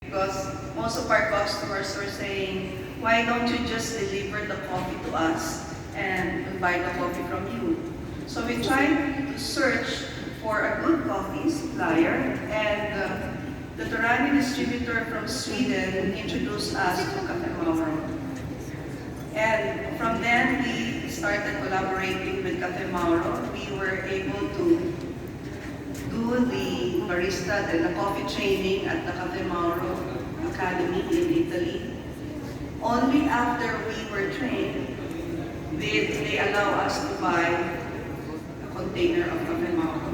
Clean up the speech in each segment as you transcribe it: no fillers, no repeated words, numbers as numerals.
Because most of our customers were saying, why don't you just deliver the coffee to us and we'll buy the coffee from you? So we tried to search for a good coffee supplier, and the Torani distributor from Sweden introduced us to Cafe Mauro. And from then, we started collaborating with Cafe Mauro. We were able to do the barista and the coffee training at the Cafe Mauro Academy in Italy. Only after we were trained, they allow us to buy a container of Cafe Mauro.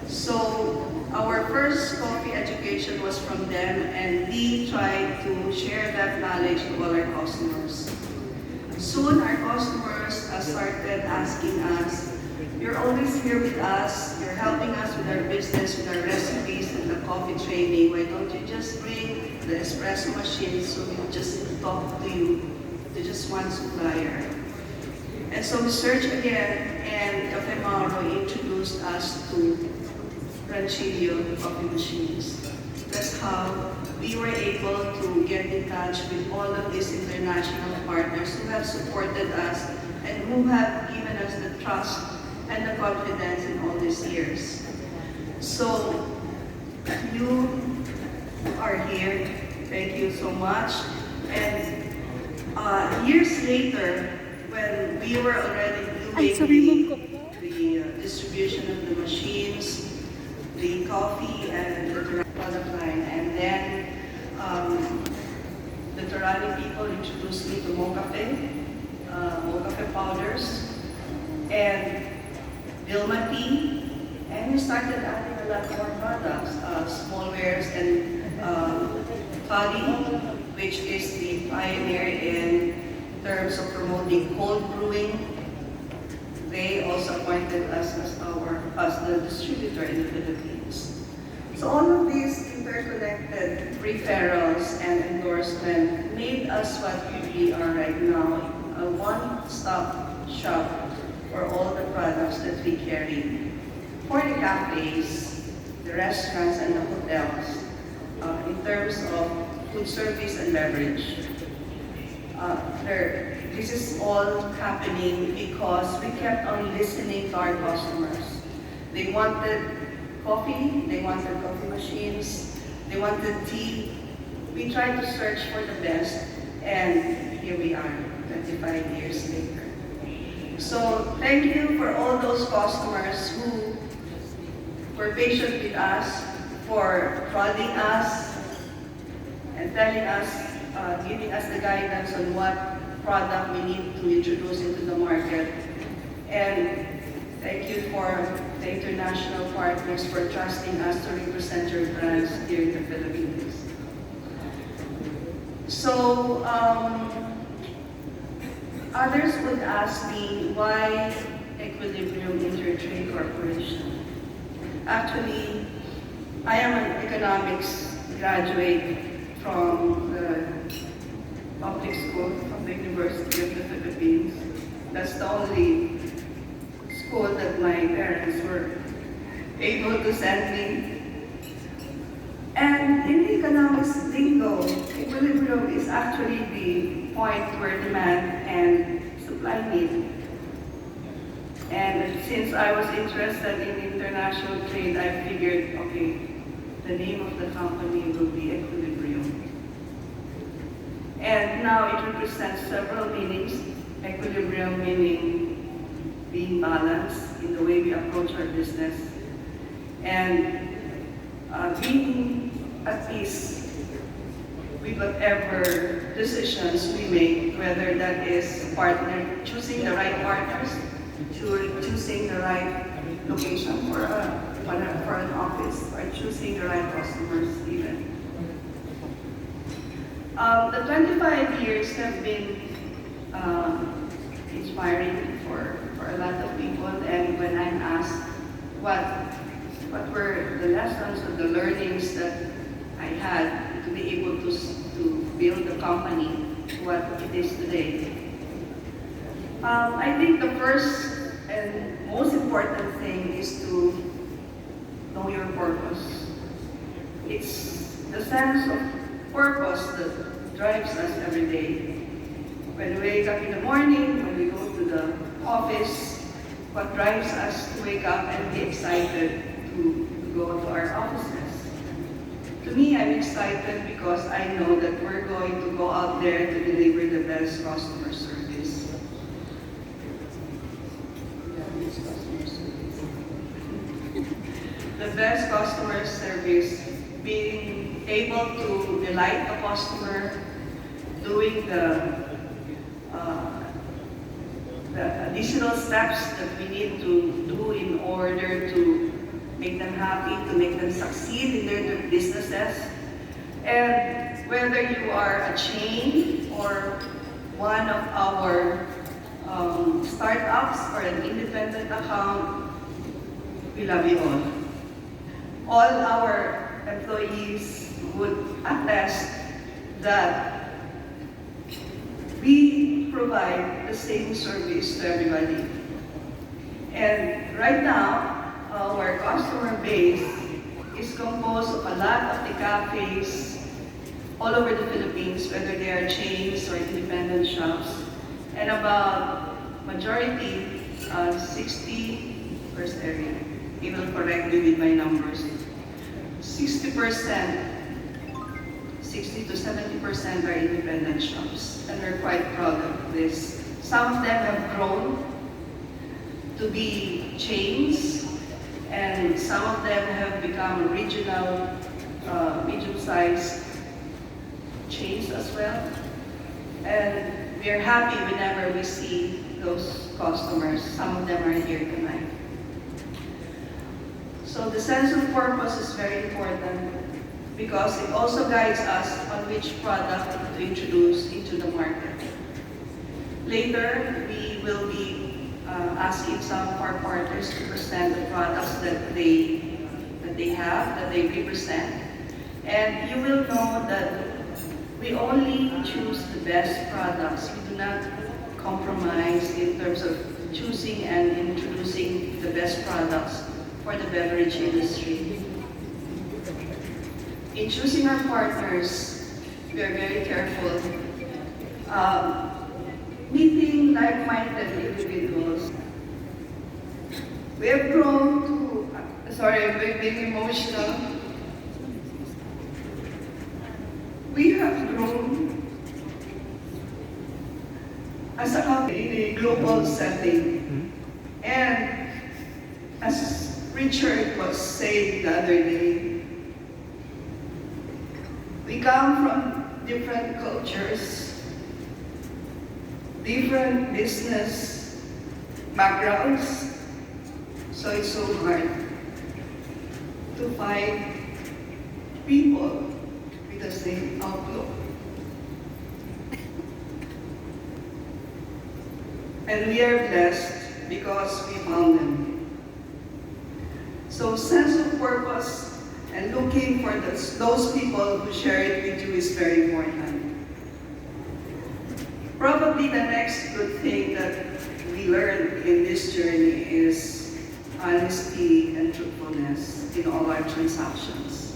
So our first coffee education was from them, and we tried to share that knowledge to all our customers. Soon our customers started asking us, you're always here with us, you're helping us with our business, with our recipes and the coffee training. Why don't you just bring the espresso machine so we just talk to you, to just one supplier. And so we searched again, and Cafe Mauro introduced us to Ranchillo coffee machines. That's how we were able to get in touch with all of these international partners who have supported us and who have given us the trust and the confidence in all these years. So, you are here. Thank you so much. And years later, when we were already doing the distribution of the machines, the coffee and the product line, and then the Torani people introduced me to Mocafe powders, and Vilma tea, and we started adding a lot more products, smallwares, and Fadi, which is the pioneer in terms of promoting cold brewing. They also appointed us as the distributor in the Philippines. So all of these interconnected referrals and endorsement made us what we really are right now, a one-stop shop for all the products that we carry. For the cafes, the restaurants, and the hotels, in terms of food service and beverage. This is all happening because we kept on listening to our customers. They wanted coffee, they wanted coffee machines, they wanted tea. We tried to search for the best, and here we are, 25 years later. So thank you for all those customers who were patient with us, for prodding us and telling us, giving us the guidance on what product we need to introduce into the market. And thank you for the international partners for trusting us to represent your brands here in the Philippines. So, others would ask me, why Equilibrium Intertrade Corporation? Actually, I am an economics graduate from the public school from the University of the Philippines. That's the only school that my parents were able to send me. And in the economics lingo, equilibrium is actually the point where demand and supply meet. And since I was interested in international trade, I figured, okay, the name of the company will be Equilibrium. And now it represents several meanings. Equilibrium meaning being balanced in the way we approach our business, and being at peace with whatever decisions we make, whether that is choosing the right partners, choosing the right location for an office, or choosing the right customers even. The 25 years have been inspiring for a lot of people, and when I'm asked what were the lessons or the learnings that I had to be able to build the company what it is today, I think the first and most important thing is to know your purpose. It's the sense of purpose that drives us every day. When we wake up in the morning, when we go to the office, what drives us to wake up and be excited to go to our offices. To me, I'm excited because I know that we're going to go out there to deliver the best customer service. The best customer service, being able to delight the customer, doing the additional steps that we need to do in order to make them happy, to make them succeed in their businesses. And whether you are a chain or one of our startups or an independent account, we love you all. All our employees would attest that we provide the same service to everybody. And right now, our customer base is composed of a lot of the cafes all over the Philippines, whether they are chains or independent shops. And about majority, 60, first area, he will correct me with my numbers, 60%, 60 to 70% are independent shops, and we're quite proud of this. Some of them have grown to be chains, and some of them have become regional, medium-sized chains as well. And we are happy whenever we see those customers. Some of them are here tonight. So the sense of purpose is very important because it also guides us on which product to introduce into the market. Later, we will be asking some of our partners to present the products that they represent. And you will know that we only choose the best products. We do not compromise in terms of choosing and introducing the best products for the beverage industry. In choosing our partners, we are very careful. Meeting like-minded individuals. We have grown to, sorry, I'm being emotional. We have grown as a company in a global setting. And as Richard was saying the other day, we come from different cultures, different business backgrounds, so it's so hard to find people with the same outlook. And we are blessed because we found them. So sense of purpose and looking for those people who share it with you is very important. Probably the next good thing that we learned in this journey is honesty and truthfulness in all our transactions.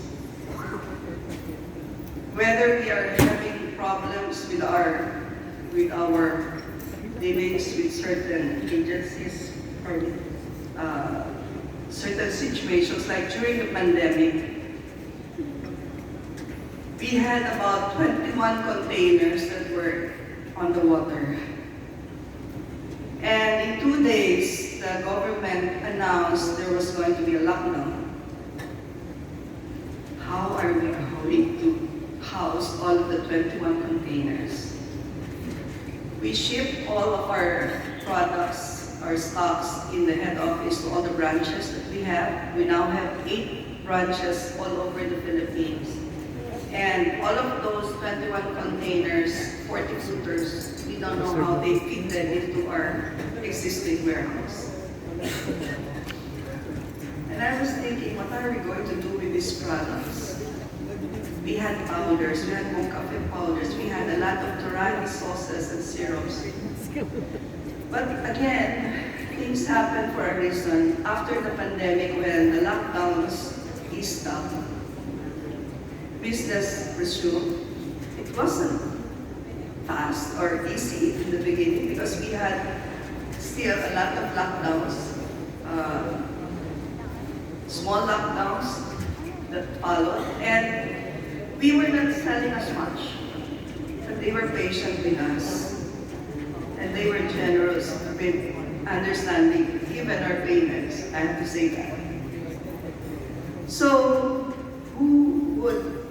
Whether we are having problems with our dealings with certain agencies or certain situations, like during the pandemic, we had about 21 containers that were on the water. And in 2 days, the government announced there was going to be a lockdown. How are we going to house all of the 21 containers? We ship all of our products, our stocks in the head office to all the branches that we have. We now have 8 branches all over the Philippines. And all of those 21 containers, 40 footers, we don't know how they fit them into our existing warehouse. And I was thinking, what are we going to do with these products? We had powders, we had cafe powders, we had a lot of teriyaki sauces and syrups. But again, things happen for a reason. After the pandemic, when the lockdowns eased up, business resumed, it wasn't fast or easy in the beginning because we had still a lot of lockdowns, small lockdowns that followed, and we were not selling as much. But they were patient with us, and they were generous with understanding even our payments, I have to say that. So, who would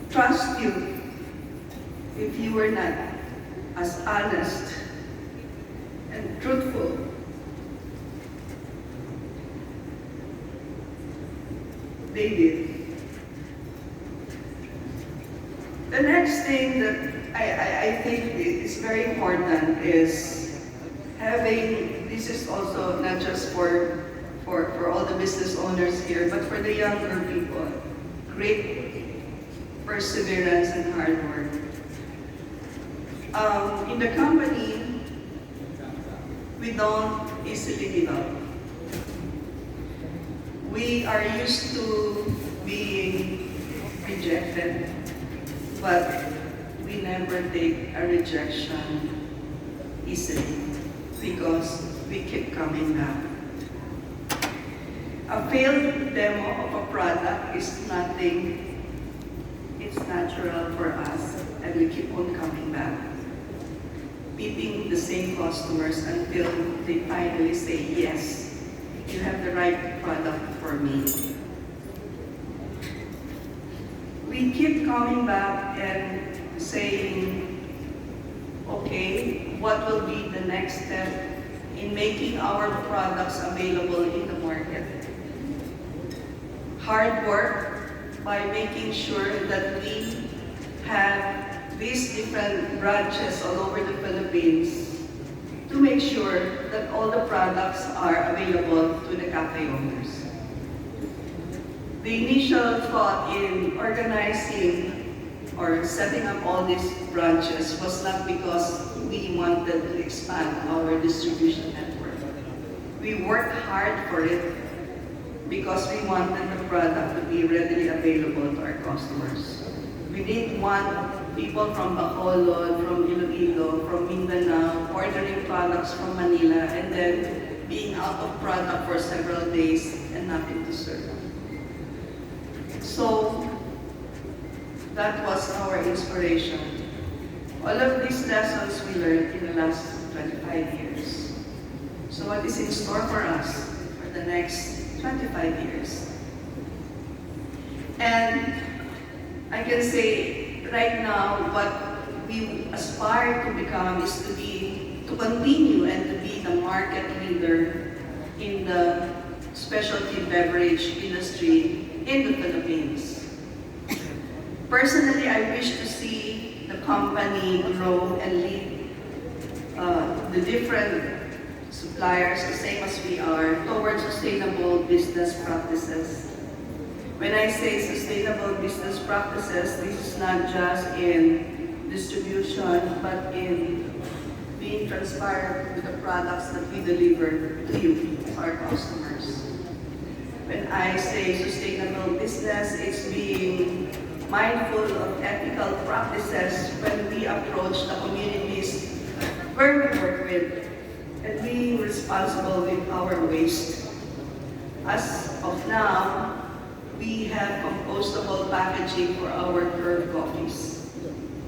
trust you if you were not as honest and truthful? They did. The next thing that I think is very important is having, this is also not just for all the business owners here, but for the younger people, great perseverance and hard work. In the company, we don't easily give up. We are used to being rejected, but we never take a rejection easily because we keep coming back. A failed demo of a product is nothing. It's natural for us, and we keep on coming back, meeting the same customers until they finally say, yes, you have the right product for me. We keep coming back and saying, okay, what will be the next step in making our products available in the market? Hard work by making sure that we have these different branches all over the Philippines to make sure that all the products are available to the cafe owners. The initial thought in organizing or setting up all these branches was not because we wanted to expand our distribution network. We worked hard for it because we wanted the product to be readily available to our customers. We didn't want people from Bacolod, from Iloilo, from Mindanao ordering products from Manila and then being out of product for several days and nothing to serve. So that was our inspiration. All of these lessons we learned in the last 25 years. So what is in store for us for the next 25 years? And I can say right now what we aspire to become is to continue and to be the market leader in the specialty beverage industry in the Philippines. Personally, I wish to see the company grow and lead the different suppliers, the same as we are, towards sustainable business practices. When I say sustainable business practices, this is not just in distribution, but in being transparent with the products that we deliver to you, our customers. When I say sustainable business, it's being mindful of ethical practices when we approach the communities where we work with, and being responsible with our waste. As of now, we have compostable packaging for our curved coffees.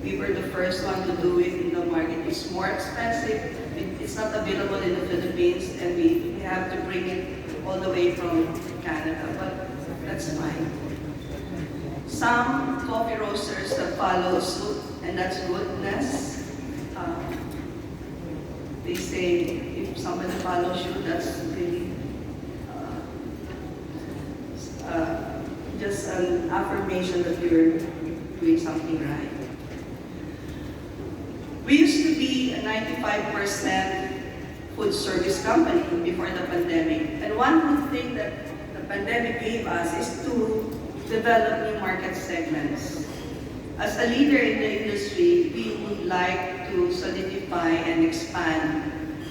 We were the first one to do it in the market. It's more expensive. It's not available in the Philippines, and we have to bring it all the way from Canada, but that's fine. Some coffee roasters that follow suit, and that's goodness. They say if somebody follows you, that's really just an affirmation that you're doing something right. We used to be a 95% food service company before the pandemic. And one good thing that the pandemic gave us is to develop new market segments. As a leader in the industry, we would like to solidify and expand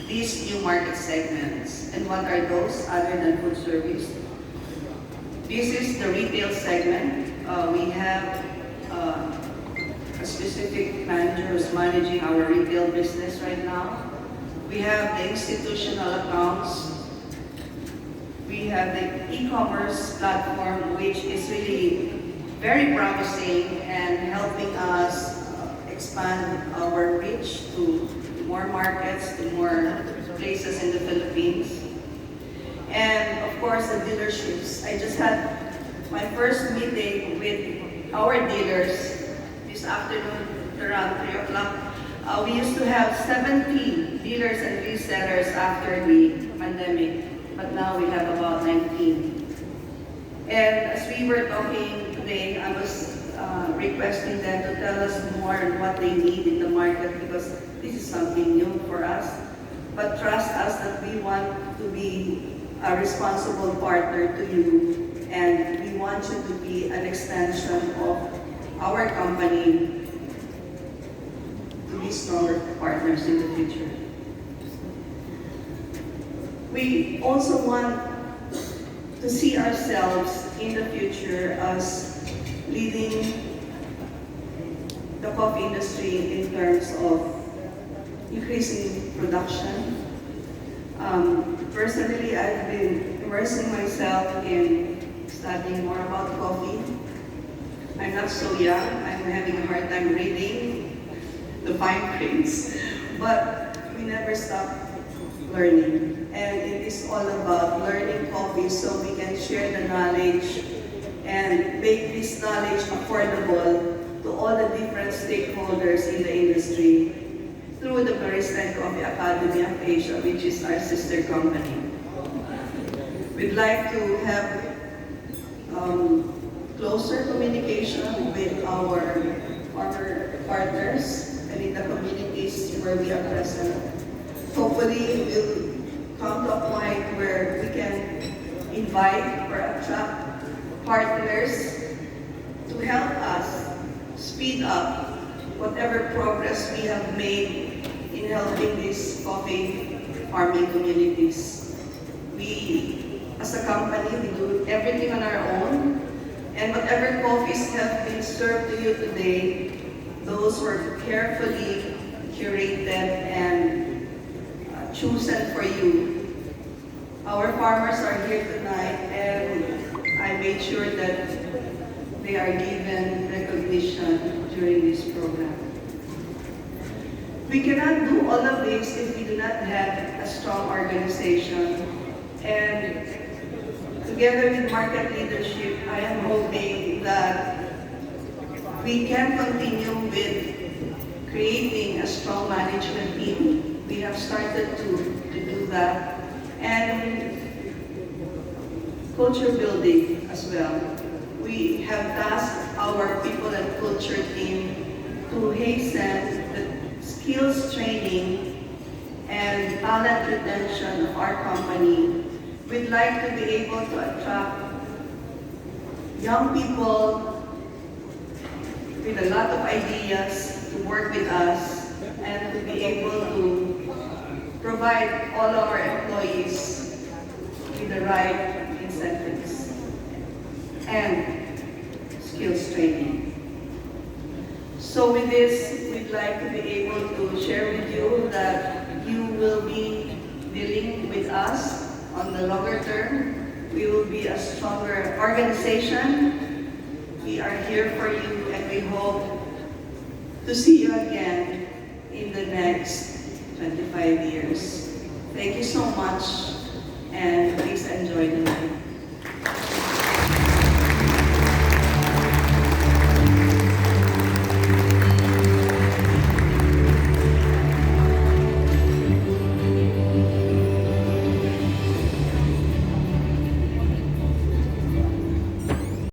these new market segments. And what are those other than food service? This is the retail segment. we have a specific manager who's managing our retail business right now. We have the institutional accounts. We have the e-commerce platform, which is really very promising and helping us expand our reach to more markets, to more places in the Philippines. And of course, the dealerships. I just had my first meeting with our dealers this afternoon around 3 o'clock. We used to have 17 dealers and resellers after the pandemic, but now we have about 19. And as we were talking today, I was requesting them to tell us more on what they need in the market, because this is something new for us. But trust us that we want to be a responsible partner to you, and we want you to be an extension of our company to be stronger partners in the future. We also want to see ourselves in the future as leading the coffee industry in terms of increasing production. Personally, I've been immersing myself in studying more about coffee. I'm not so young. I'm having a hard time reading the fine prints, but we never stop learning. And it is all about learning coffee so we can share the knowledge and make this knowledge affordable to all the different stakeholders in the industry through the Barista and Coffee Academy of Asia, which is our sister company. We'd like to have closer communication with our farmer partners and in the communities where we are present. Hopefully, we'll come to a point where we can invite or attract partners to help us speed up whatever progress we have made in helping these coffee farming communities. We, as a company, we do everything on our own, and whatever coffees have been served to you today, those were carefully curated and chosen for you. Our farmers are here tonight, and I made sure that they are given recognition during this program. We cannot do all of this if we do not have a strong organization. And together with market leadership, I am hoping that we can continue with creating a strong management team. We have started to do that. And culture building as well. We have tasked our people and culture team to hasten the skills training and talent retention of our company. We'd like to be able to attract young people with a lot of ideas to work with us and to be able to provide all our employees with the right incentives and skills training. So with this, we'd like to be able to share with you that you will be dealing with us on the longer term. We will be a stronger organization. We are here for you, and we hope to see you again in the next 25 years. Thank you so much, and please enjoy the night.